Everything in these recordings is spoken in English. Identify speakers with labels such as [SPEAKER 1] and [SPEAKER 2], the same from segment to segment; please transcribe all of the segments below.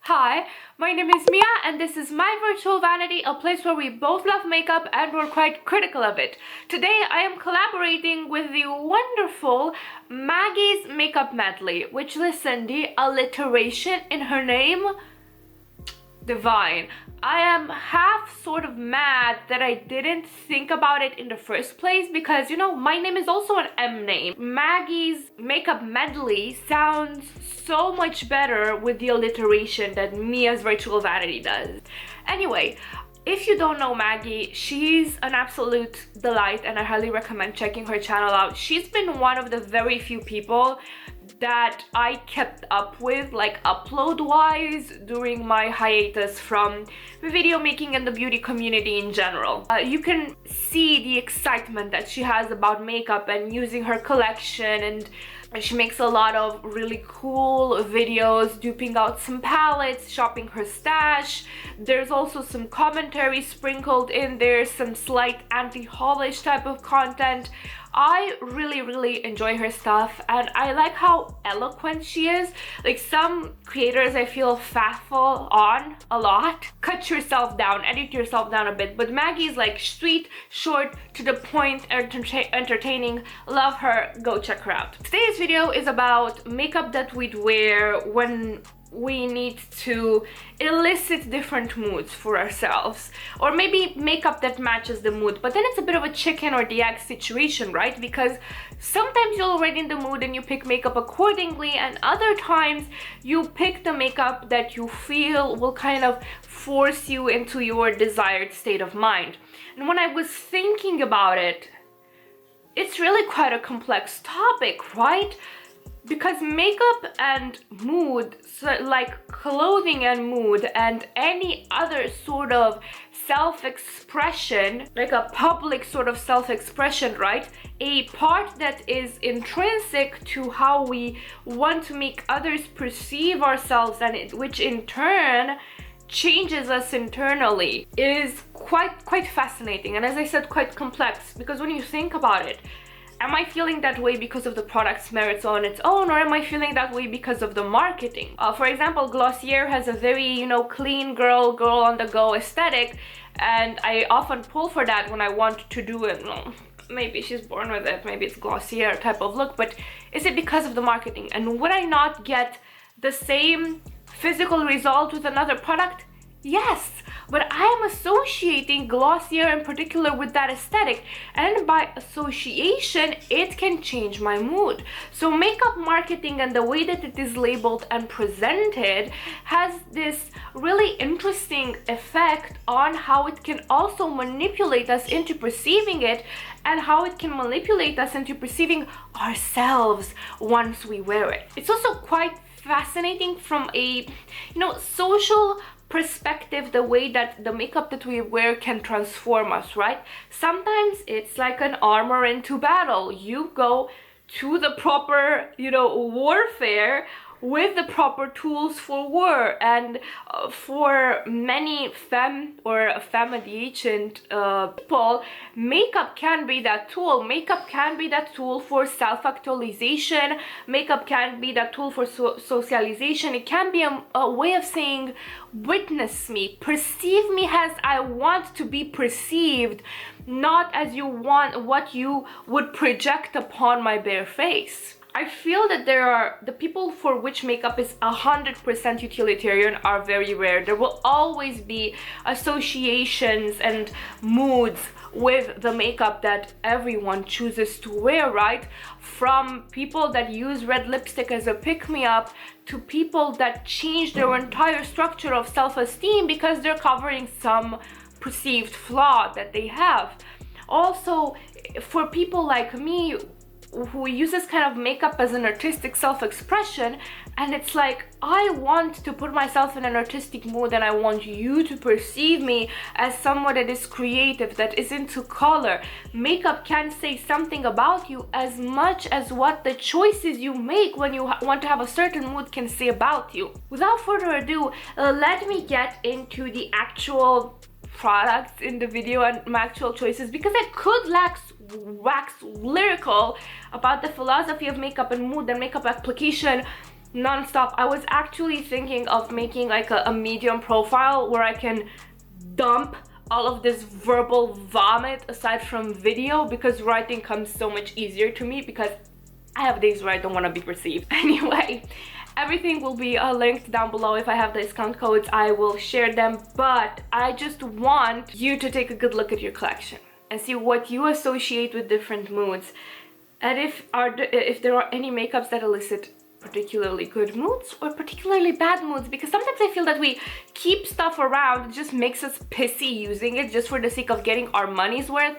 [SPEAKER 1] Hi, my name is Mia and this is My Virtual Vanity, a place where we both love makeup and we're quite critical of it. Today I am collaborating with the wonderful Maggie's Makeup Medley, which, listen, the alliteration in her name, divine. I am half sort of mad that I didn't think about it in the first place because, you know, my name is also an M name. Maggie's Makeup Medley sounds so much better with the alliteration than Mia's Virtual Vanity does. Anyway, if you don't know Maggie, she's an absolute delight and I highly recommend checking her channel out. She's been one of the very few people that I kept up with, like upload-wise, during my hiatus from video making and the beauty community in general. You can see the excitement that she has about makeup and using her collection, and she makes a lot of really cool videos duping out some palettes, shopping her stash. There's also some commentary sprinkled in there, some slight anti-haulish type of content. I really enjoy her stuff and I like how eloquent she is. Like, some creators I feel faffle on a lot. Cut yourself down, edit yourself down a bit, but Maggie's like sweet, short, to the point, entertaining. Love her, go check her out. Today's video is about makeup that we'd wear when we need to elicit different moods for ourselves, or maybe makeup that matches the mood, but then it's a bit of a chicken or the egg situation, right? Because sometimes you're already in the mood and you pick makeup accordingly, and other times you pick the makeup that you feel will kind of force you into your desired state of mind. And when I was thinking about it, it's really quite a complex topic, right? Because makeup and mood, so like clothing and mood and any other sort of self-expression, like a public sort of self-expression, right? A part that is intrinsic to how we want to make others perceive ourselves, and which in turn changes us internally, is quite fascinating. And as I said, quite complex, because when you think about it, am I feeling that way because of the product's merits on its own, or am I feeling that way because of the marketing? For example, Glossier has a very, you know, clean girl on the go aesthetic, and I often pull for that when I want to do it. Maybe she's born with it, maybe it's Glossier type of look, but is it because of the marketing? And would I not get the same physical result with another product? Yes, but I am associating Glossier in particular with that aesthetic, and by association it can change my mood. So makeup marketing and the way that it is labeled and presented has this really interesting effect on how it can also manipulate us into perceiving it, and how it can manipulate us into perceiving ourselves once we wear it. It's also quite fascinating from a, you know, social perspective, the way that the makeup that we wear can transform us, right? Sometimes it's like an armor into battle. You go to the proper, you know, warfare with the proper tools for war, and for many femme adjacent people, makeup can be that tool. Makeup can be that tool for self-actualization. Makeup can be that tool for socialization. It can be a way of saying, witness me, perceive me as I want to be perceived, not as you want, what you would project upon my bare face. I feel that the people for which makeup is 100% utilitarian are very rare. There will always be associations and moods with the makeup that everyone chooses to wear, right? From people that use red lipstick as a pick-me-up to people that change their entire structure of self-esteem because they're covering some perceived flaw that they have. Also, for people like me, who uses kind of makeup as an artistic self-expression, and it's like, I want to put myself in an artistic mood and I want you to perceive me as someone that is creative, that is into color. Makeup can say something about you as much as what the choices you make when you want to have a certain mood can say about you. Without further ado, let me get into the actual products in the video and my actual choices, because I could wax lyrical about the philosophy of makeup and mood and makeup application non-stop. I was actually thinking of making like a medium profile where I can dump all of this verbal vomit aside from video, because writing comes so much easier to me because I have days where I don't want to be perceived. Anyway, everything will be linked down below. If I have discount codes, I will share them, but I just want you to take a good look at your collection and see what you associate with different moods, and if there are any makeups that elicit particularly good moods or particularly bad moods, because sometimes I feel that we keep stuff around, it just makes us pissy using it just for the sake of getting our money's worth.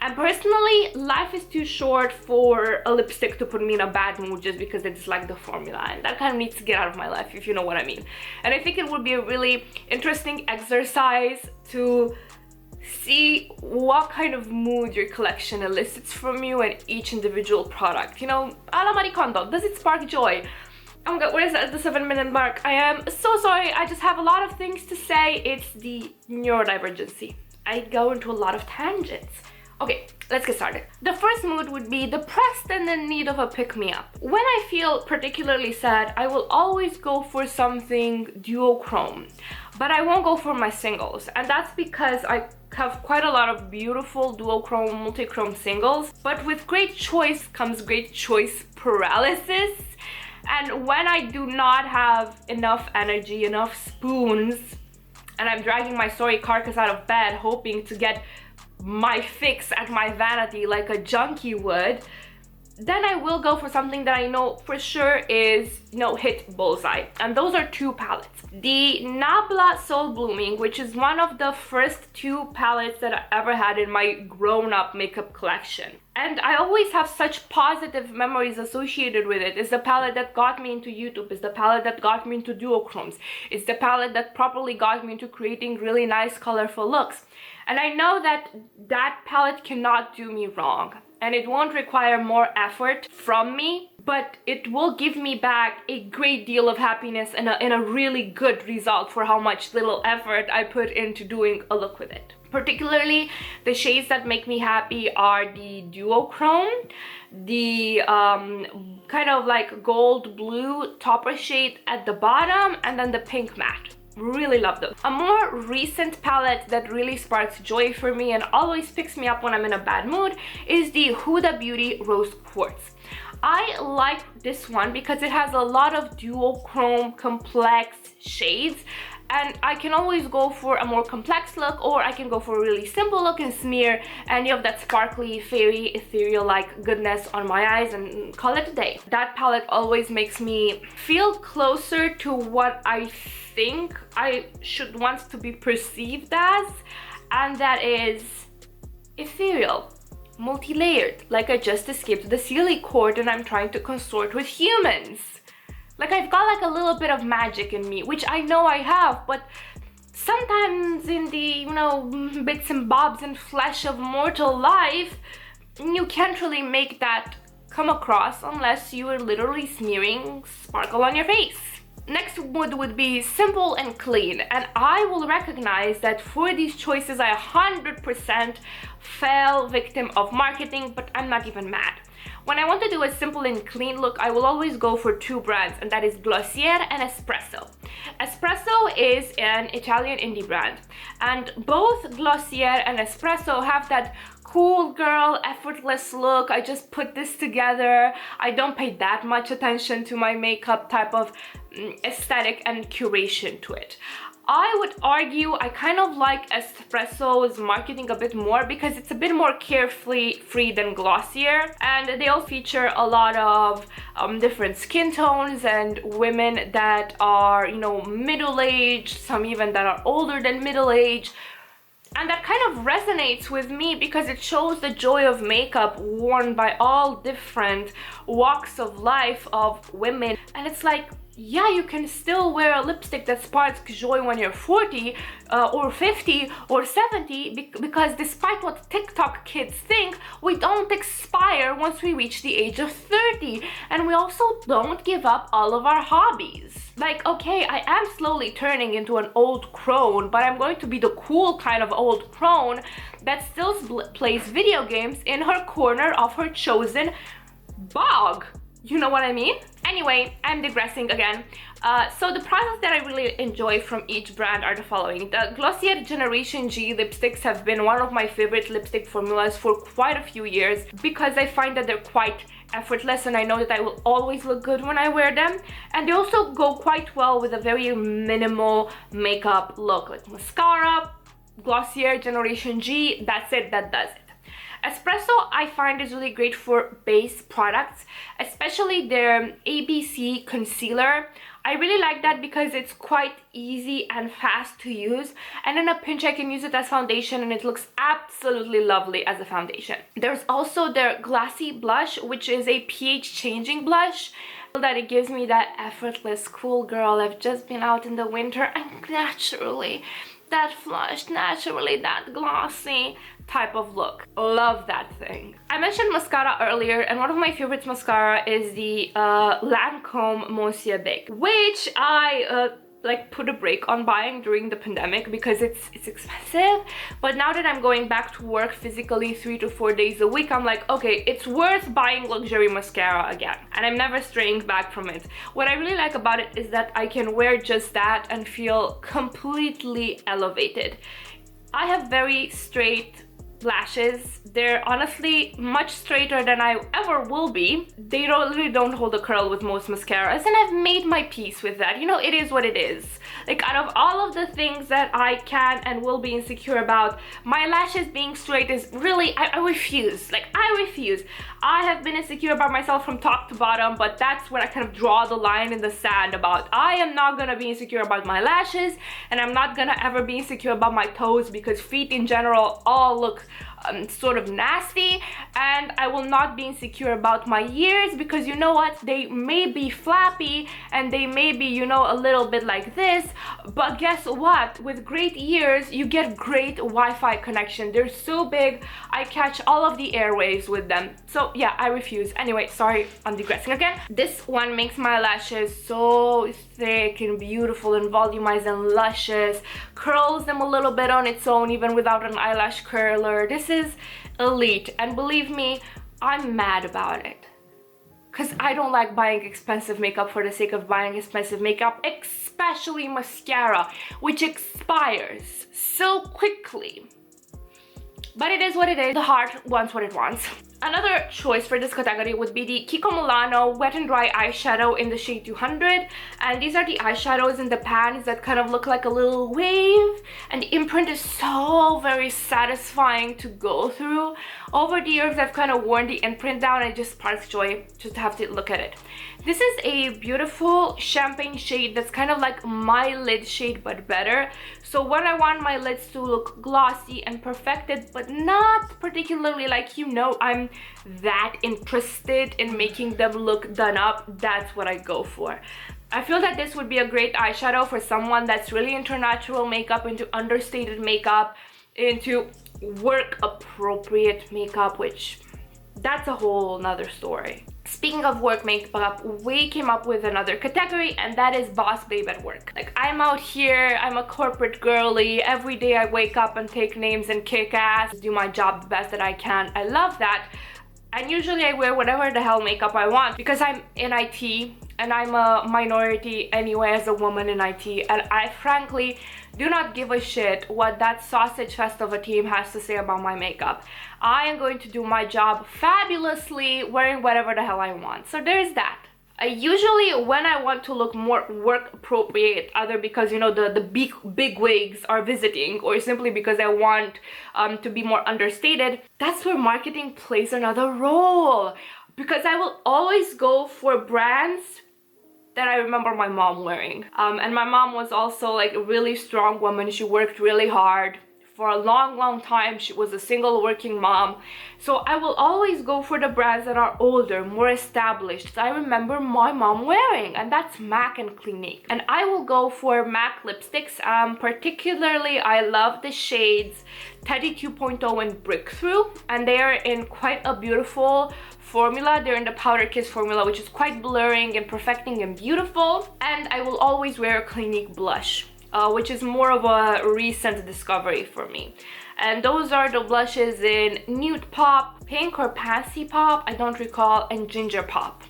[SPEAKER 1] And personally, life is too short for a lipstick to put me in a bad mood just because I dislike the formula, and that kind of needs to get out of my life, if you know what I mean. And I think it would be a really interesting exercise to see what kind of mood your collection elicits from you and each individual product. You know, a la Marie Kondo, does it spark joy? Oh my god, where is that? The 7-minute mark? I am so sorry, I just have a lot of things to say. It's the neurodivergency. I go into a lot of tangents. Okay, let's get started. The first mood would be depressed and in need of a pick-me-up. When I feel particularly sad, I will always go for something duochrome, but I won't go for my singles, and that's because I have quite a lot of beautiful duochrome, multichrome singles, but with great choice comes great choice paralysis. And when I do not have enough energy, enough spoons, and I'm dragging my sorry carcass out of bed hoping to get my fix at my vanity like a junkie would, then I will go for something that I know for sure is, you know, hit bullseye. And those are two palettes. The Nabla Soul Blooming, which is one of the first two palettes that I ever had in my grown-up makeup collection. And I always have such positive memories associated with it. It's the palette that got me into YouTube. It's the palette that got me into duochromes. It's the palette that properly got me into creating really nice, colorful looks. And I know that that palette cannot do me wrong, and it won't require more effort from me, but it will give me back a great deal of happiness and a really good result for how much little effort I put into doing a look with it. Particularly, the shades that make me happy are the duochrome, the kind of like gold blue topper shade at the bottom, and then the pink matte. Really love those. A more recent palette that really sparks joy for me and always picks me up when I'm in a bad mood is the Huda Beauty Rose Quartz. I like this one because it has a lot of duochrome complex shades, and I can always go for a more complex look, or I can go for a really simple look and smear any of that sparkly, fairy, ethereal-like goodness on my eyes and call it a day. That palette always makes me feel closer to what I think I should want to be perceived as, and that is ethereal, multi-layered, like I just escaped the Sealy court and I'm trying to consort with humans. Like I've got like a little bit of magic in me, which I know I have, but sometimes in the, you know, bits and bobs and flesh of mortal life, you can't really make that come across unless you are literally smearing sparkle on your face. Next mood would be simple and clean, and I will recognize that for these choices I 100% fell victim of marketing, but I'm not even mad. When I want to do a simple and clean look, I will always go for two brands, and that is Glossier and Espresso. Espresso is an Italian indie brand, and both Glossier and Espresso have that cool girl, effortless look. I just put this together. I don't pay that much attention to my makeup type of aesthetic and curation to it. I would argue I kind of like Espresso's marketing a bit more because it's a bit more carefree than Glossier, and they all feature a lot of different skin tones and women that are, you know, middle-aged, some even that are older than middle-aged. And that kind of resonates with me because it shows the joy of makeup worn by all different walks of life of women. And it's like, yeah, you can still wear a lipstick that sparks joy when you're 40 or 50 or 70 because despite what TikTok kids think, we don't expire once we reach the age of 30, and we also don't give up all of our hobbies. Like, okay, I am slowly turning into an old crone, but I'm going to be the cool kind of old crone that still plays video games in her corner of her chosen bog. You know what I mean? Anyway, I'm digressing again. So the products that I really enjoy from each brand are the following. The Glossier Generation G lipsticks have been one of my favorite lipstick formulas for quite a few years because I find that they're quite effortless and I know that I will always look good when I wear them. And they also go quite well with a very minimal makeup look, like mascara, Glossier Generation G, that's it, that does it. Espresso I find is really great for base products, especially their ABC concealer. I really like that because it's quite easy and fast to use, and in a pinch I can use it as foundation and it looks absolutely lovely as a foundation. There's also their Glassy blush, which is a pH changing blush that it gives me that effortless cool girl, I've just been out in the winter and naturally that flushed, naturally that glossy type of look. Love that thing. I mentioned mascara earlier, and one of my favorites mascara is the Lancome Monsieur Big, which I like put a break on buying during the pandemic because it's expensive. But now that I'm going back to work physically 3 to 4 days a week, I'm like, okay, it's worth buying luxury mascara again, and I'm never straying back from it. What I really like about it is that I can wear just that and feel completely elevated. I have very straight lashes. They're honestly much straighter than I ever will be. They really don't hold a curl with most mascaras, and I've made my peace with that. You know, it is what it is. Like, out of all of the things that I can and will be insecure about, my lashes being straight is really, I refuse. Like, I refuse. I have been insecure about myself from top to bottom, but that's where I kind of draw the line in the sand about I am not gonna be insecure about my lashes, and I'm not gonna ever be insecure about my toes because feet in general all look sort of nasty, and I will not be insecure about my ears because you know what, they may be flappy and they may be, you know, a little bit like this, but guess what, with great ears you get great Wi-Fi connection. They're so big, I catch all of the airwaves with them. So yeah, I refuse. Anyway, sorry, I'm digressing again. This one makes my lashes so thick and beautiful and volumized and luscious, curls them a little bit on its own even without an eyelash curler. This is elite, and believe me, I'm mad about it because I don't like buying expensive makeup for the sake of buying expensive makeup, especially mascara, which expires so quickly. But it is what it is. The heart wants what it wants. Another choice for this category would be the Kiko Milano Wet and Dry Eyeshadow in the shade 200. And these are the eyeshadows in the pans that kind of look like a little wave. And the imprint is so very satisfying to go through. Over the years, I've kind of worn the imprint down and it just sparks joy just to have to look at it. This is a beautiful champagne shade that's kind of like my lid shade but better. So when I want my lids to look glossy and perfected but not particularly like, you know, I'm that interested in making them look done up, that's what I go for. I feel that this would be a great eyeshadow for someone that's really into natural makeup, into understated makeup, into work appropriate makeup, which that's a whole nother story. Speaking of work makeup, we came up with another category, and that is boss babe at work. Like, I'm out here, I'm a corporate girly, every day I wake up and take names and kick ass, do my job the best that I can. I love that. And usually I wear whatever the hell makeup I want because I'm in IT and I'm a minority anyway as a woman in IT, and I frankly do not give a shit what that sausage fest of a team has to say about my makeup. I am going to do my job fabulously wearing whatever the hell I want. So there's that. Usually when I want to look more work appropriate, either because, you know, the big wigs are visiting or simply because I want to be more understated, that's where marketing plays another role. Because I will always go for brands that I remember my mom wearing. And my mom was also like a really strong woman. She worked really hard. For a long time, she was a single working mom. So I will always go for the brands that are older, more established, that I remember my mom wearing, and that's MAC and Clinique. And I will go for MAC lipsticks. Particularly, I love the shades Teddy 2.0 and Breakthrough, and they are in quite a beautiful formula. They're in the Powder Kiss formula, which is quite blurring and perfecting and beautiful. And I will always wear a Clinique blush, which is more of a recent discovery for me. And those are the blushes in Nude Pop, Pink or Pansy Pop, I don't recall, and Ginger Pop.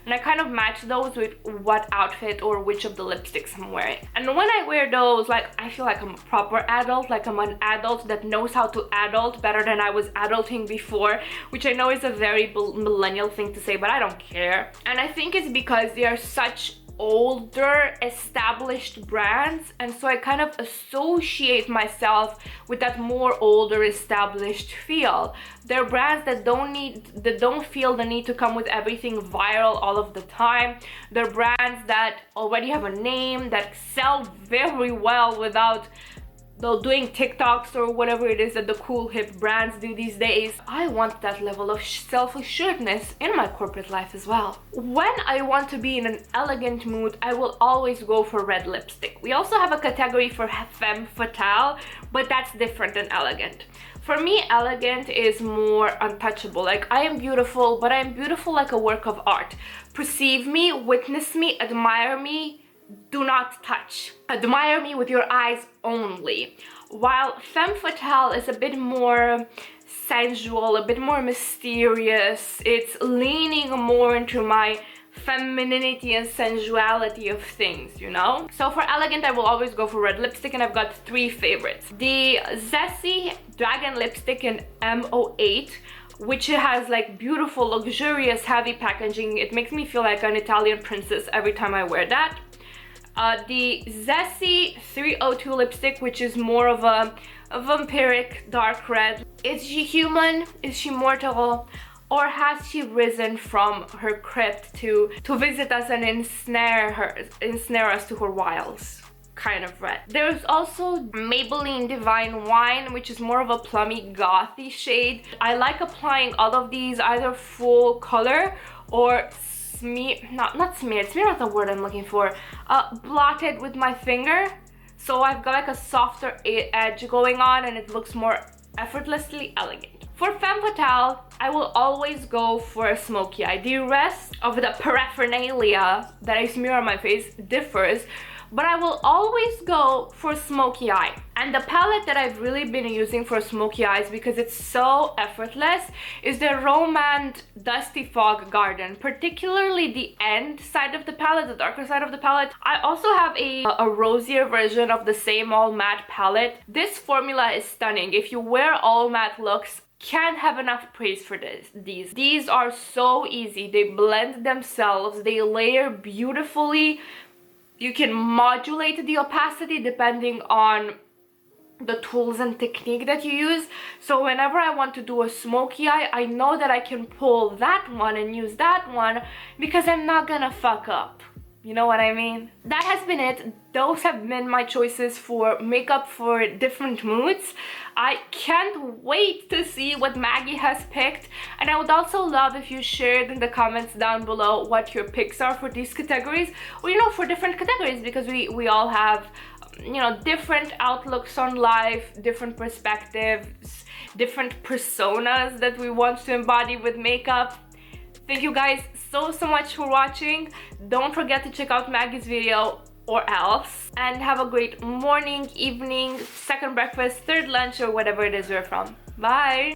[SPEAKER 1] and I kind of match those with what outfit or which of the lipsticks I'm wearing. And when I wear those, like, I feel like I'm a proper adult, like I'm an adult that knows how to adult better than I was adulting before, which I know is a very millennial thing to say, but I don't care. And I think it's because they are such older established brands, and so I kind of associate myself with that more older established feel. They're brands that don't feel the need to come with everything viral all of the time. They're brands that already have a name, that sell very well without doing TikToks or whatever it is that the cool hip brands do these days. I want that level of self-assuredness in my corporate life as well. When I want to be in an elegant mood, I will always go for red lipstick. We also have a category for femme fatale, but that's different than elegant. For me, elegant is more untouchable. Like, I am beautiful, but I am beautiful like a work of art. Perceive me, witness me, admire me, do not touch. Admire me with your eyes only. While femme fatale is a bit more sensual, a bit more mysterious, it's leaning more into my femininity and sensuality of things, you know? So for elegant, I will always go for red lipstick, and I've got 3 favorites. The Zeesea Dragon Lipstick in M08, which has like beautiful, luxurious, heavy packaging. It makes me feel like an Italian princess every time I wear that. The Zeesea 302 lipstick, which is more of a vampiric dark red. Is she human? Is she mortal? Or has she risen from her crypt to visit us and ensnare us to her wiles? Kind of red. There's also Maybelline Divine Wine, which is more of a plummy gothy shade. I like applying all of these either full color or smear not the word I'm looking for, blotted with my finger, so I've got like a softer edge going on and it looks more effortlessly elegant. For femme fatale, I will always go for a smoky eye. The rest of the paraphernalia that I smear on my face differs, but I will always go for smoky eye. And the palette that I've really been using for smoky eyes, because it's so effortless, is the Romand Dusty Fog Garden, particularly the end side of the palette, the darker side of the palette. I also have a rosier version of the same all matte palette. This formula is stunning. If you wear all matte looks, can't have enough praise for these. These are so easy. They blend themselves, they layer beautifully. You can modulate the opacity depending on the tools and technique that you use. So whenever I want to do a smoky eye, I know that I can pull that one and use that one because I'm not gonna fuck up. You know what I mean? That has been it. Those have been my choices for makeup for different moods. I can't wait to see what Maggie has picked, and I would also love if you shared in the comments down below what your picks are for these categories, or you know, for different categories, because we all have, you know, different outlooks on life, different perspectives, different personas that we want to embody with makeup. Thank you guys so much for watching. Don't forget to check out Maggie's video or else, and have a great morning, evening, second breakfast, third lunch, or whatever it is you're from. Bye.